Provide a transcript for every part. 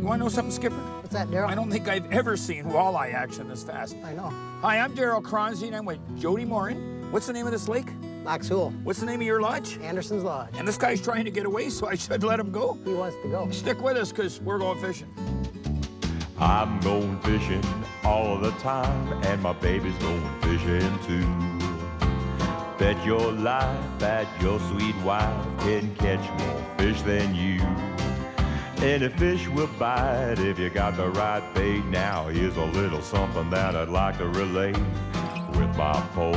You want to know something, Skipper? What's that, Darryl? I don't think I've ever seen walleye action this fast. I know. Hi, I'm Darryl Chronzey, and I'm with Jody Morin. What's the name of this lake? Lac Seul. What's the name of your lodge? Anderson's Lodge. And this guy's trying to get away, so I should let him go. He wants to go. Stick with us, because we're going fishing. I'm going fishing all the time, and my baby's going fishing too. Bet your life that your sweet wife can catch more fish than you. Any fish will bite if you got the right bait. Now here's a little something that I'd like to relate. With my pole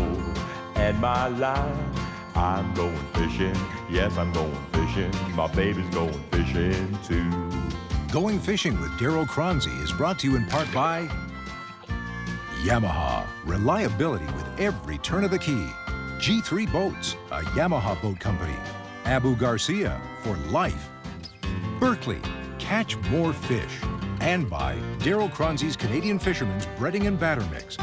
and my line, I'm going fishing. Yes, I'm going fishing. My baby's going fishing too. Going Fishing with Darryl Chronzey is brought to you in part by Yamaha. Reliability with every turn of the key. G3 Boats, a Yamaha boat company. Abu Garcia, for life. Berkeley, catch more fish. And by Darryl Chronzey's Canadian Fisherman's Breading and Batter Mix.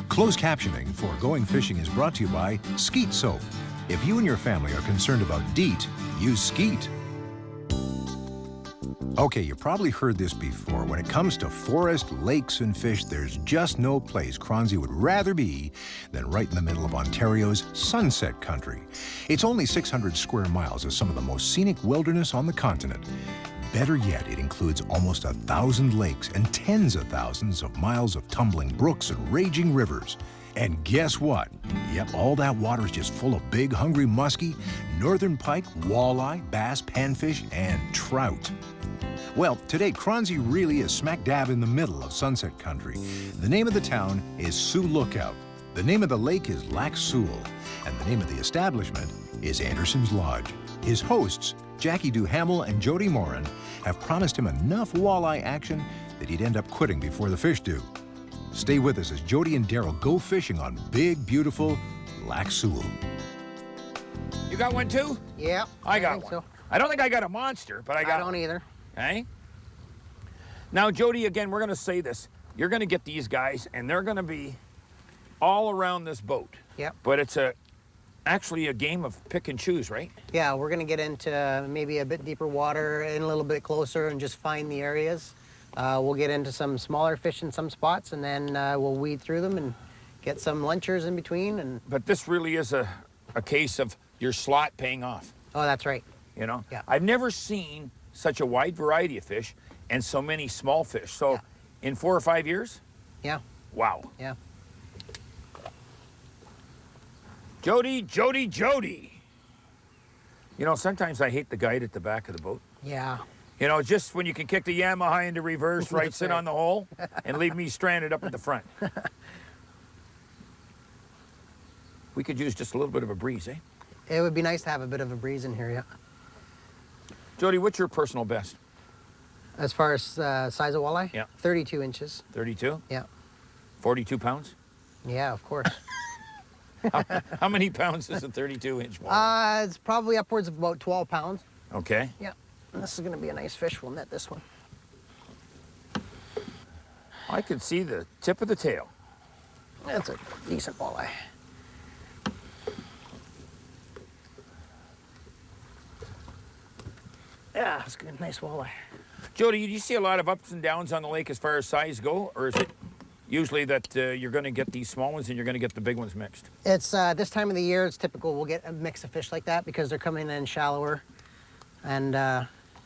Closed captioning for Going Fishing is brought to you by Skeet Soap. If you and your family are concerned about DEET, use Skeet. Okay, you probably heard this before. When it comes to forest, lakes, and fish, there's just no place Chronzey would rather be than right in the middle of Ontario's Sunset Country. It's only 600 square miles of some of the most scenic wilderness on the continent. Better yet, it includes almost 1,000 lakes and tens of thousands of miles of tumbling brooks and raging rivers. And guess what? Yep, all that water is just full of big, hungry muskie, northern pike, walleye, bass, panfish, and trout. Well, today, Chronzey really is smack dab in the middle of Sunset Country. The name of the town is Sioux Lookout. The name of the lake is Lac Seul. And the name of the establishment is Anderson's Lodge. His hosts, Jackie Duhamel and Jody Morin, have promised him enough walleye action that he'd end up quitting before the fish do. Stay with us as Jody and Darryl go fishing on big, beautiful Lac Seul. You got one too? Yeah. I got think one. so. I don't think I got a monster, but I got don't either. Okay? Now, Jody, again, we're going to say this. You're going to get these guys, and they're going to be all around this boat. Yep. But it's actually a game of pick and choose, right? Yeah, we're going to get into maybe a bit deeper water and a little bit closer and just find the areas. We'll get into some smaller fish in some spots, and then we'll weed through them and get some lunchers in between. But this really is a case of your slot paying off. Oh, that's right. You know? Yeah. I've never seen such a wide variety of fish and so many small fish. So Yeah. in 4 or 5 years? Yeah. Wow. Yeah. Jody, Jody, Jody. You know, sometimes I hate the guide at the back of the boat. Yeah. You know, just when you can kick the Yamaha into reverse, right, That's sit right. on the hole, and leave me stranded up at the front. We could use just a little bit of a breeze, eh? It would be nice to have a bit of a breeze in here, yeah. Jody, what's your personal best? As far as size of walleye? Yeah. 32 inches. 32? Yeah. 42 pounds? Yeah, of course. How many pounds is a 32-inch walleye? It's probably upwards of about 12 pounds. Okay. Yeah. And this is going to be a nice fish. We'll net this one. I can see the tip of the tail. That's a decent walleye. Yeah, it's a good, nice walleye. Jody, do you see a lot of ups and downs on the lake as far as size go, or is it usually that you're going to get these small ones and you're going to get the big ones mixed? It's this time of the year, it's typical we'll get a mix of fish like that because they're coming in shallower, and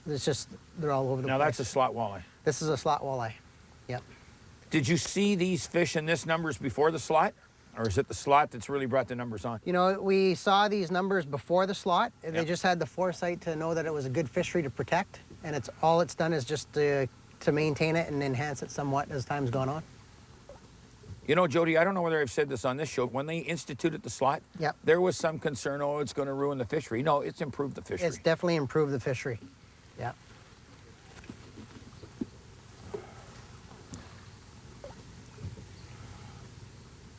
it's just, they're all over the Now, place. that's a slot walleye. This is a slot walleye. Yep. Did you see these fish in this numbers before the slot, or is it the slot that's really brought the numbers on? You know, we saw these numbers before the slot, and Yep. they just had the foresight to know that it was a good fishery to protect, and it's all it's done is just to maintain it and enhance it somewhat as time's gone on. You know, Jody, I don't know whether I've said this on this show. When they instituted the slot, Yep. there was some concern, oh, it's going to ruin the fishery. No, it's improved the fishery. It's definitely improved the fishery. Yeah.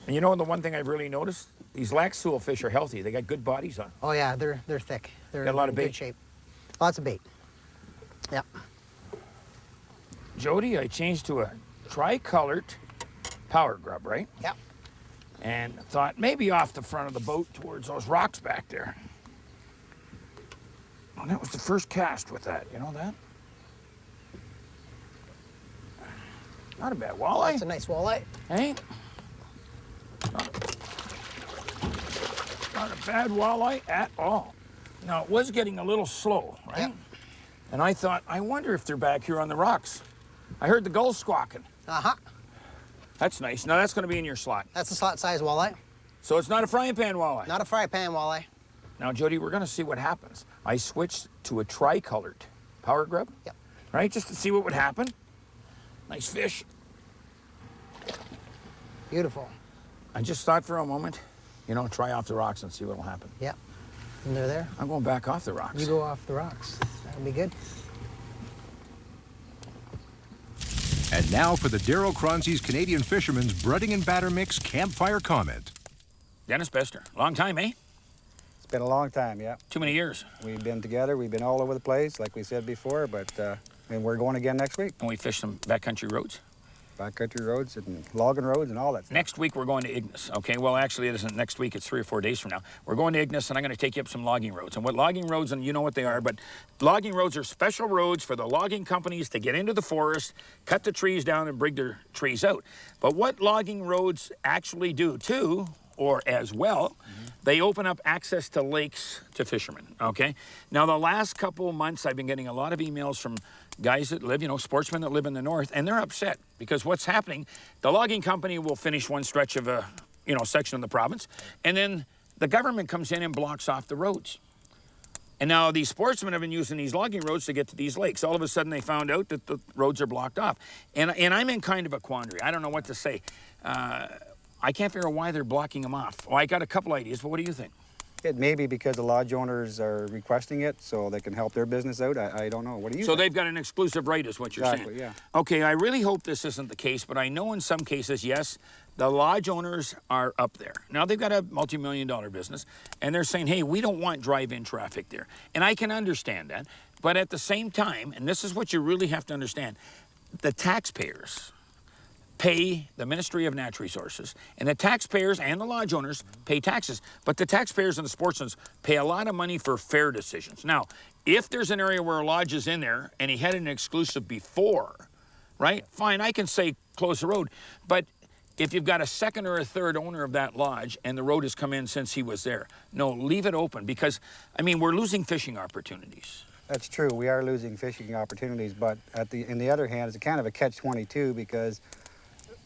And you know, the one thing I've really noticed, these Lac Seul fish are healthy. They got good bodies on. Oh yeah, they're thick. They're Got a lot of in bait. good shape. Lots of bait. Yeah. Jody, I changed to a tricolored power grub, right? Yep. And thought maybe off the front of the boat towards those rocks back there. And that was the first cast with that, you know that? Not a bad walleye. That's a nice walleye. Hey? Not a bad walleye at all. Now, it was getting a little slow, right? Yep. And I thought, I wonder if they're back here on the rocks. I heard the gulls squawking. Uh-huh. That's nice. Now, that's going to be in your slot. That's a slot size walleye. So it's not a frying pan walleye. Not a fry pan walleye. Now, Jody, we're going to see what happens. I switched to a tricolored power grub, Yep. right, just to see what would happen. Nice fish. Beautiful. I just thought for a moment, you know, try off the rocks and see what will happen. Yep. And they're there. I'm going back off the rocks. You go off the rocks. That'll be good. And now for the Darryl Chronzey's Canadian Fisherman's Breading and Batter Mix Campfire Comment. Dennis Bester, long time, eh? It's been a long time, yeah. Too many years. We've been together. We've been all over the place, like we said before, but and we're going again next week. And we fished some backcountry roads. Backcountry roads and logging roads and all that stuff. Next week, we're going to Ignis, okay? Well, actually, it isn't next week. It's 3 or 4 days from now. We're going to Ignis, and I'm going to take you up some logging roads. And what logging roads, and you know what they are, but logging roads are special roads for the logging companies to get into the forest, cut the trees down, and bring their trees out. But what logging roads actually do, too, or as well, they open up access to lakes to fishermen, okay? Now, the last couple of months, I've been getting a lot of emails from guys that live, you know, sportsmen that live in the north, and they're upset because what's happening, the logging company will finish one stretch of a, you know, section of the province, and then the government comes in and blocks off the roads. And now these sportsmen have been using these logging roads to get to these lakes. All of a sudden, they found out that the roads are blocked off. And I'm in kind of a quandary. I don't know what to say. I can't figure out why they're blocking them off. Well, I got a couple ideas, but what do you think? It may be because the lodge owners are requesting it so they can help their business out. I don't know. What do you So think? they've got an exclusive right is what you're saying? Exactly, yeah. Okay, I really hope this isn't the case, but I know in some cases, yes, the lodge owners are up there. Now, they've got a multi-million-dollar business, and they're saying, hey, we don't want drive-in traffic there. And I can understand that, but at the same time, and this is what you really have to understand, the taxpayers pay the Ministry of Natural Resources, and the taxpayers and the lodge owners pay taxes, but the taxpayers and the sportsmen pay a lot of money for fair decisions. Now, if there's an area where a lodge is in there and he had an exclusive before, right, fine, I can say close the road, but if you've got a second or a third owner of that lodge and the road has come in since he was there, no, leave it open because, I mean, we're losing fishing opportunities. That's true. We are losing fishing opportunities, but in the other hand, it's kind of a catch-22 because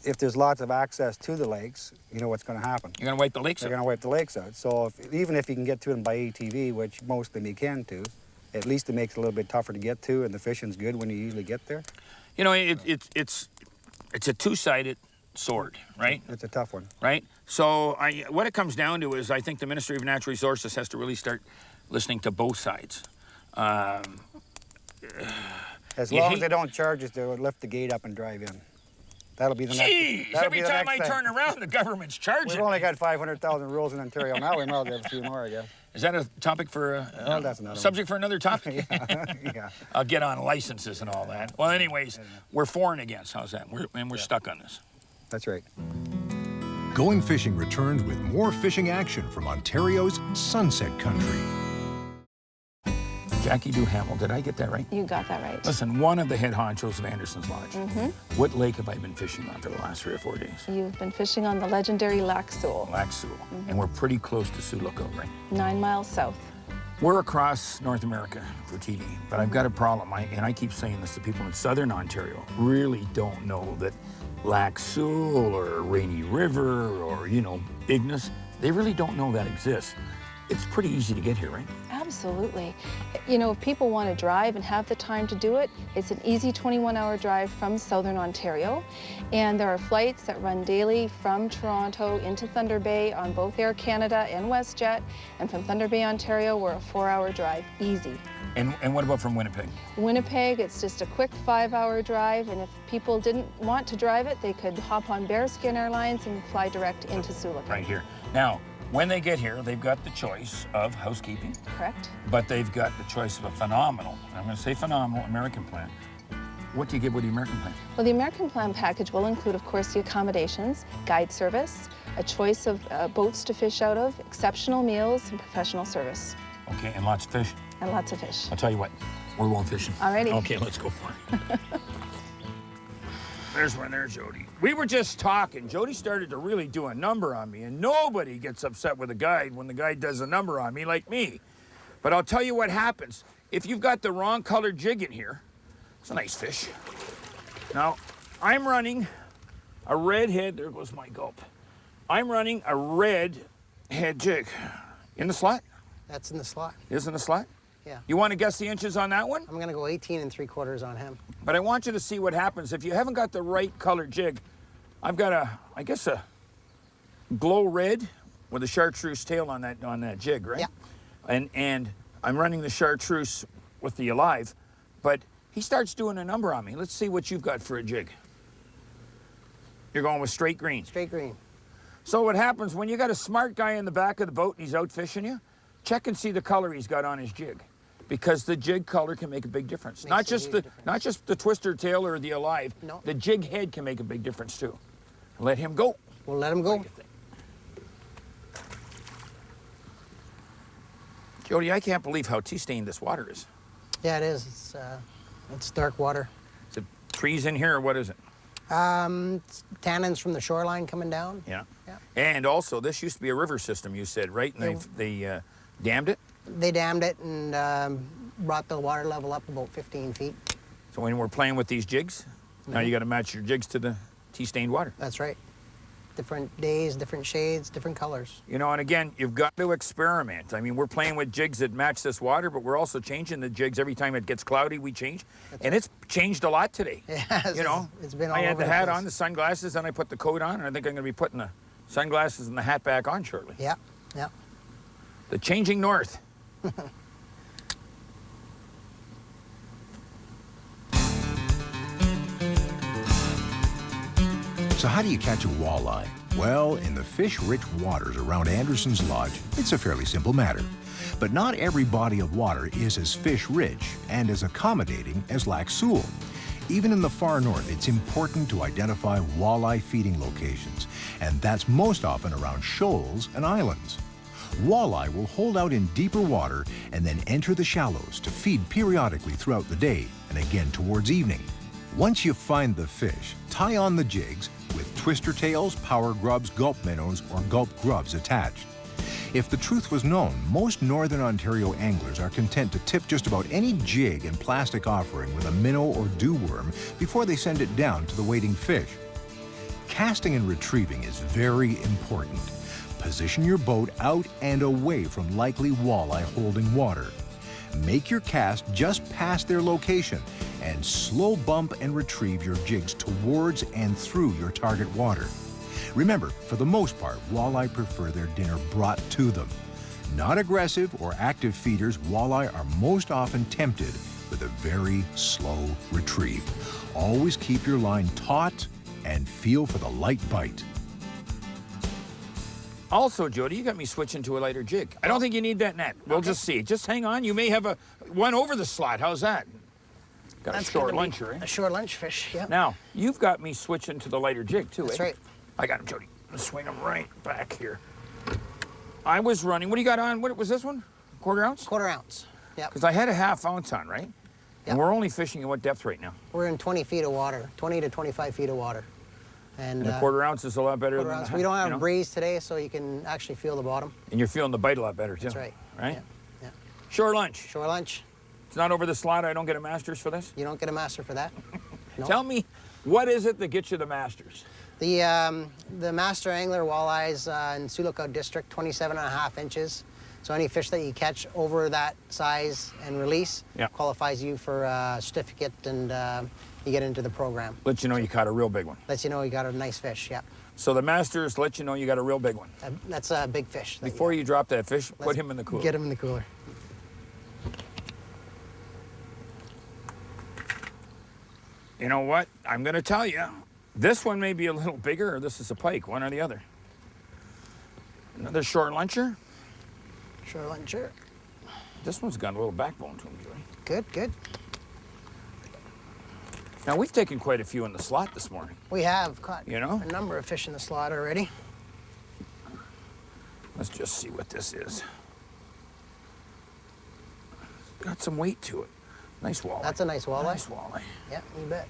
if there's lots of access to the lakes, you know what's going to happen. You're going to wipe the lakes They're out. going to wipe the lakes out. So even if you can get to them by ATV, which most of them you can to, at least it makes it a little bit tougher to get to, and the fishing's good when you usually get there. You know, it's a two-sided sword, right? It's a tough one. Right? So what it comes down to is I think the Ministry of Natural Resources has to really start listening to both sides. As long as they don't charge us to lift the gate up and drive in. That'll be the next. Jeez, every time I turn around, the government's charging. We've only got 500,000 rules in Ontario now. We might as well have a few more, I guess. Is that a topic for Well, that's another subject for another topic? Yeah. I'll get on licenses and all that. Well, anyways, we're for and against. How's that? We're stuck on this. That's right. Going Fishing returns with more fishing action from Ontario's Sunset Country. Jackie Duhamel, did I get that right? You got that right. Listen, one of the head honchos of Anderson's Lodge. What lake have I been fishing on for the last 3 or 4 days? You've been fishing on the legendary Lac Seul, Lac Seul. And we're pretty close to Sioux Lookout, right? 9 miles south. We're across North America for TV, but I've got a problem, and I keep saying this to people in Southern Ontario, really don't know that Lac Seul or Rainy River or, you know, Ignis, they really don't know that exists. It's pretty easy to get here, right? Absolutely. You know, if people want to drive and have the time to do it, it's an easy 21-hour drive from Southern Ontario. And there are flights that run daily from Toronto into Thunder Bay on both Air Canada and WestJet. And from Thunder Bay, Ontario, we're a 4-hour drive, easy. And what about from Winnipeg? Winnipeg, it's just a quick 5-hour drive. And if people didn't want to drive it, they could hop on Bearskin Airlines and fly direct into Sioux Lookout. Right here. Now, when they get here, they've got the choice of housekeeping, Correct. but they've got the choice of a phenomenal, I'm going to say phenomenal, American plan. What do you give with the American plan? Well, the American Plan package will include, of course, the accommodations, guide service, a choice of boats to fish out of, exceptional meals, and professional service. Okay, and lots of fish. And lots of fish. I'll tell you what, we're going fishing. Alrighty. Okay, let's go for it. There's one there, Jody. We were just talking. Jody started to really do a number on me, and nobody gets upset with a guide when the guide does a number on me like me. But I'll tell you what happens. If you've got the wrong colored jig in here, it's a nice fish. Now, I'm running a red head. There goes my gulp. I'm running a red head jig. In the slot? That's in the slot. Is in the slot? Yeah. You want to guess the inches on that one? I'm gonna go 18 3/4 on him. But I want you to see what happens. If you haven't got the right colored jig, I've got I guess a glow red with a chartreuse tail on that jig, right? Yeah. And I'm running the chartreuse with the alive, but he starts doing a number on me. Let's see what you've got for a jig. You're going with straight green. Straight green. So what happens when you got a smart guy in the back of the boat and he's out fishing you, check and see the color he's got on his jig. Because the jig color can make a big difference. Not just the twister tail or the alive. No. The jig head can make a big difference too. Let him go. We'll let him go. Jody, I can't believe how tea-stained this water is. Yeah, it is. It's dark water. Is it trees in here or what is it? It's tannins from the shoreline coming down. Yeah. Yeah. And also, this used to be a river system, you said, right? And they dammed it? They dammed it and brought the water level up about 15 feet. So when we're playing with these jigs, now you got to match your jigs to the tea-stained water. That's right. Different days, different shades, different colors. You know, and again, you've got to experiment. I mean, we're playing with jigs that match this water, but we're also changing the jigs every time it gets cloudy. We change, and it's changed a lot today. Yeah, you know, it's been all I had over the hat place. on, the sunglasses, and I put the coat on, and I think I'm going to be putting the sunglasses and the hat back on shortly. Yeah, yeah. The changing north. So how do you catch a walleye? Well, in the fish-rich waters around Anderson's Lodge, it's a fairly simple matter. But not every body of water is as fish-rich and as accommodating as Lac Seul. Even in the far north, it's important to identify walleye feeding locations, and that's most often around shoals and islands. Walleye will hold out in deeper water and then enter the shallows to feed periodically throughout the day and again towards evening. Once you find the fish, tie on the jigs with twister tails, power grubs, gulp minnows, or gulp grubs attached. If the truth was known, most Northern Ontario anglers are content to tip just about any jig and plastic offering with a minnow or dew worm before they send it down to the waiting fish. Casting and retrieving is very important. Position your boat out and away from likely walleye holding water. Make your cast just past their location and slow bump and retrieve your jigs towards and through your target water. Remember, for the most part, walleye prefer their dinner brought to them. Not aggressive or active feeders, walleye are most often tempted with a very slow retrieve. Always keep your line taut and feel for the light bite. Also, Jody, you got me switching to a lighter jig. I don't think you need that net. We'll just see. Just hang on. You may have one over the slot. How's that? Got That's a short gonna be luncher, eh? A short lunch fish, yeah. Now, you've got me switching to the lighter jig, too, That's eh? right. I got him, Jody. Let's swing him right back here. I was running. What do you got on? What was this one? Quarter ounce? 1/4 ounce, yeah. Because I had a 1/2 ounce on, right? Yeah. And we're only fishing in what depth right now? We're in 20 feet of water, 20 to 25 feet of water. And a 1/4 ounce is a lot better 1/4 than ounce. a We don't half, have you know? a breeze today, so you can actually feel the bottom. And you're feeling the bite a lot better, too. That's right. Right? Yeah. Yeah. Short lunch. Short lunch. It's not over the slot. I don't get a Masters for this? You don't get a master for that. No. Tell me, what is it that gets you the Masters? The master angler walleyes in Sioux Lookout district, 27.5 inches. So any fish that you catch over that size and release qualifies you for a certificate, and you get into the program. Let you know you caught a real big one. Lets you know you got a nice fish, yeah. So the Masters let you know you got a real big one. That's a big fish. Before you drop that fish, put him in the cooler. Get him in the cooler. You know what? I'm going to tell you. This one may be a little bigger, or this is a pike, one or the other. Another short luncher. Short luncher. This one's got a little backbone to him, Joey. Good, good. Now, we've taken quite a few in the slot this morning. We have caught You know? a number of fish in the slot already. Let's just see what this is. Got some weight to it. Nice walleye. That's a nice walleye. Nice walleye. Yeah, you bet.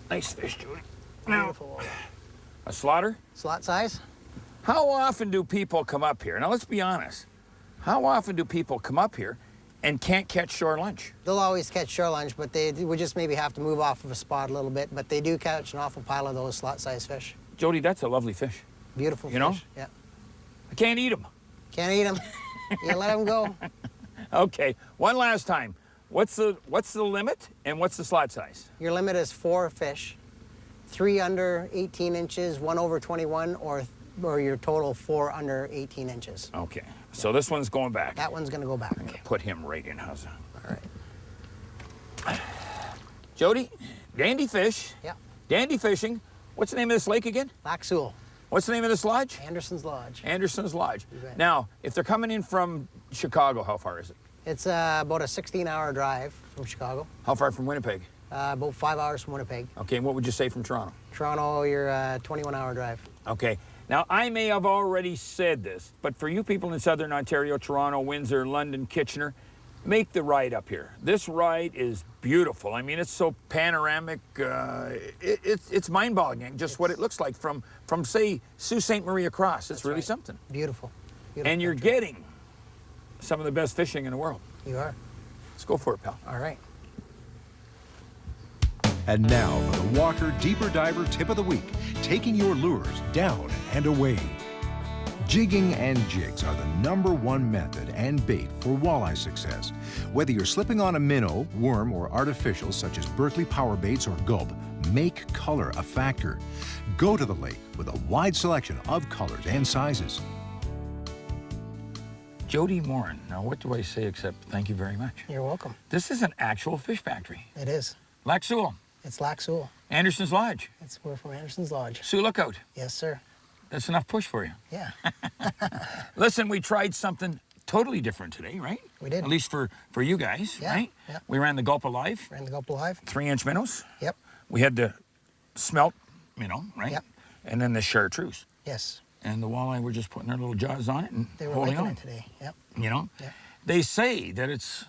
Nice fish, Jody. Now, Beautiful walleye. a slaughter? Slot size? How often do people come up here? Now, let's be honest. How often do people come up here and can't catch shore lunch? They'll always catch shore lunch, but they would just maybe have to move off of a spot a little bit. But they do catch an awful pile of those slot size fish. Jody, that's a lovely fish. Beautiful You fish. know? Yeah. I can't eat them. Can't eat them. You let them go. Okay, one last time. What's the limit and what's the slot size? Your limit is 4 fish, 3 under 18 inches, 1 over 21, or your total 4 under 18 inches. Okay, so this one's going back. That one's going to go back. Put him right in. How's that? All right. Jody, dandy fish. Yeah. Dandy fishing. What's the name of this lake again? Lac Seul, What's the name of this lodge? Anderson's Lodge. Anderson's Lodge. You bet. Now, if they're coming in from Chicago, how far is it? It's about a 16-hour drive from Chicago, How far from Winnipeg? about 5 hours from Winnipeg. Okay, and what would you say from Toronto? Toronto, you're a 21-hour drive. Okay. Now, I may have already said this, but for you people in Southern Ontario, Toronto, Windsor, London, Kitchener, make the ride up here. This ride is beautiful. I mean, it's so panoramic. It's mind-boggling just what it looks like from say, Sault Ste. Marie across. It's really right. something. Beautiful. And you're country. getting some of the best fishing in the world. You are. Let's go for it, pal. All right. And now for the Walker Deeper Diver Tip of the Week, taking your lures down and away. Jigging and jigs are the #1 method and bait for walleye success. Whether you're slipping on a minnow, worm, or artificial such as Berkeley power baits or gulp, make color a factor. Go to the lake with a wide selection of colors and sizes. Jody Morin. Now, what do I say except thank you very much? You're welcome. This is an actual fish factory. It is. Lac Seul, It's Lac Seul. Anderson's Lodge, We're from Anderson's Lodge. Sioux Lookout. Yes, sir. That's enough push for you. Yeah. Listen, we tried something totally different today, right? We did. At least for you guys, Yeah, right? yeah. We ran the Gulp Alive, Ran the Gulp Alive. 3-inch minnows. Yep. We had the smelt minnow, right? Yep. And then the chartreuse. Yes. And the walleye were just putting their little jaws on it and They were holding liking on. it today. Yep. You know? Yep. They say that it's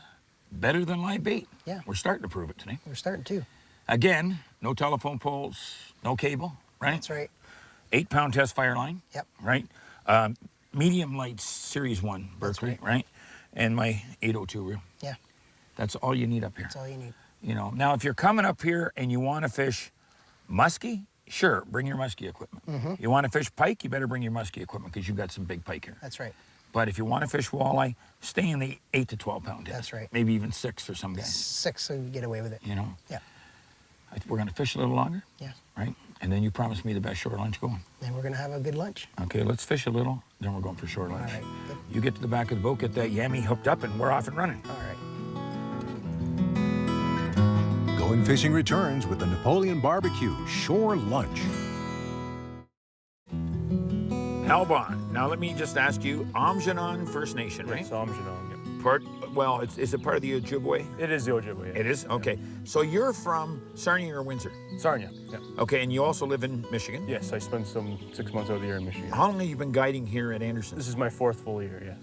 better than live bait. Yeah. We're starting to prove it today. We're starting to. Again, no telephone poles, no cable, right? That's right. 8-pound test fire line. Yep. Right? Medium light Series 1 Berkeley, right? And my 802 reel. Yeah. That's all you need up here. That's all you need. You know, now if you're coming up here and you want to fish muskie, sure, bring your muskie equipment. Mm-hmm. You want to fish pike, you better bring your muskie equipment because you've got some big pike here. That's right. But if you want to fish walleye, stay in the 8 to 12 pound test. That's right. Maybe even 6 for some guys. 6, so you get away with it. You know, Yeah. we're going to fish a little longer, Yeah. right? And then you promised me the best shore lunch going. Then we're going to have a good lunch. Okay, let's fish a little, then we're going for shore All lunch. right. Good. You get to the back of the boat, get that yammy hooked up, and we're off and running. All right. Going Fishing returns with the Napoleon Barbecue Shore Lunch. Albon. Now let me just ask you, Amjanon First Nation, right? It's Amjanon, Part. Well, is it part of the Ojibwe? yeah. It is the Ojibwe. Yeah. It is. Okay. So you're from Sarnia or Windsor? Sarnia, yeah. Okay, and you also live in Michigan. Yes, I spent some 6 months out of the year in Michigan. How long have you been guiding here at Anderson? This is my 4th full year, yeah.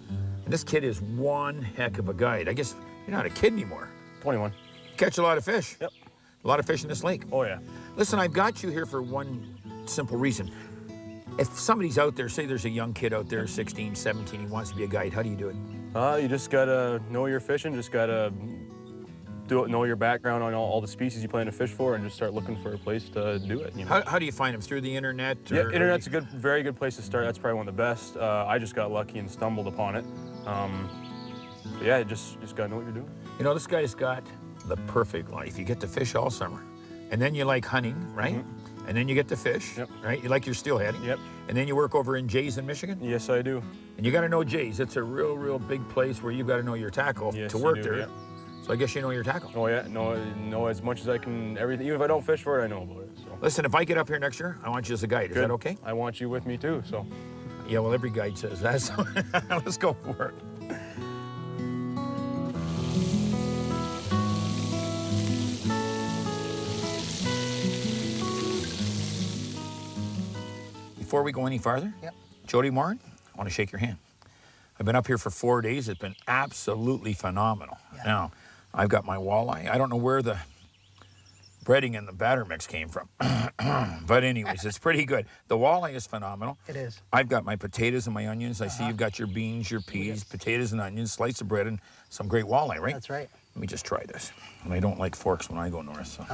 And this kid is one heck of a guide. I guess you're not a kid anymore. 21. Catch a lot of fish. Yep. A lot of fish in this lake. Oh, yeah. Listen, I've got you here for one simple reason. If somebody's out there, say there's a young kid out there, 16, 17, he wants to be a guide, how do you do it? You just gotta know your fishing, just gotta know your background on all the species you plan to fish for, and just start looking for a place to do it. You know? How do you find them? Through the internet? Yeah, internet's a very good place to start. That's probably one of the best. I just got lucky and stumbled upon it. But yeah, just gotta know what you're doing. You know, this guy's got the perfect life. You get to fish all summer. And then you like hunting, right? Mm-hmm. And then you get to fish, Yep. right? You like your steelheading. Yep. And then you work over in Jay's in Michigan. Yes, I do. And you got to know Jay's. It's a real big place where you've got to know your tackle Yes, to you work do, there. yeah. So I guess you know your tackle. Oh yeah, know as much as I can. Everything, even if I don't fish for it, I know about it. So. Listen, if I get up here next year, I want you as a guide. Is that okay? I want you with me too. So. Yeah, well, every guide says that. So let's go for it. before we go any farther, Yep. Jody Morin, I want to shake your hand. I've been up here for 4 days. It's been absolutely phenomenal. Yeah. Now, I've got my walleye. I don't know where the breading and the batter mix came from. But anyways, it's pretty good. The walleye is phenomenal. It is. I've got my potatoes and my onions. I see you've got your beans, your peas, potatoes and onions, slice of bread, and some great walleye, right? That's right. Let me just try this. And I don't like forks when I go north, so.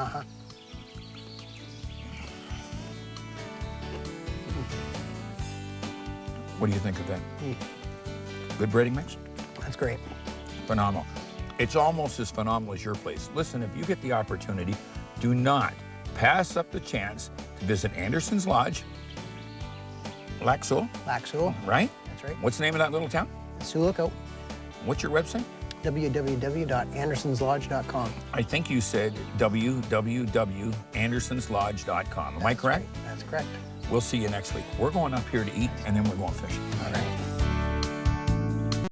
What do you think of that? Good breading mix? That's great. Phenomenal. It's almost as phenomenal as your place. Listen, if you get the opportunity, do not pass up the chance to visit Anderson's Lodge, Lac Seul, Lac Seul. right? That's right. What's the name of that little town? Sioux Lookout. What's your website? www.andersonslodge.com. I think you said www.andersonslodge.com. Am I correct? That's correct. We'll see you next week. We're going up here to eat, and then we're going fishing. All right.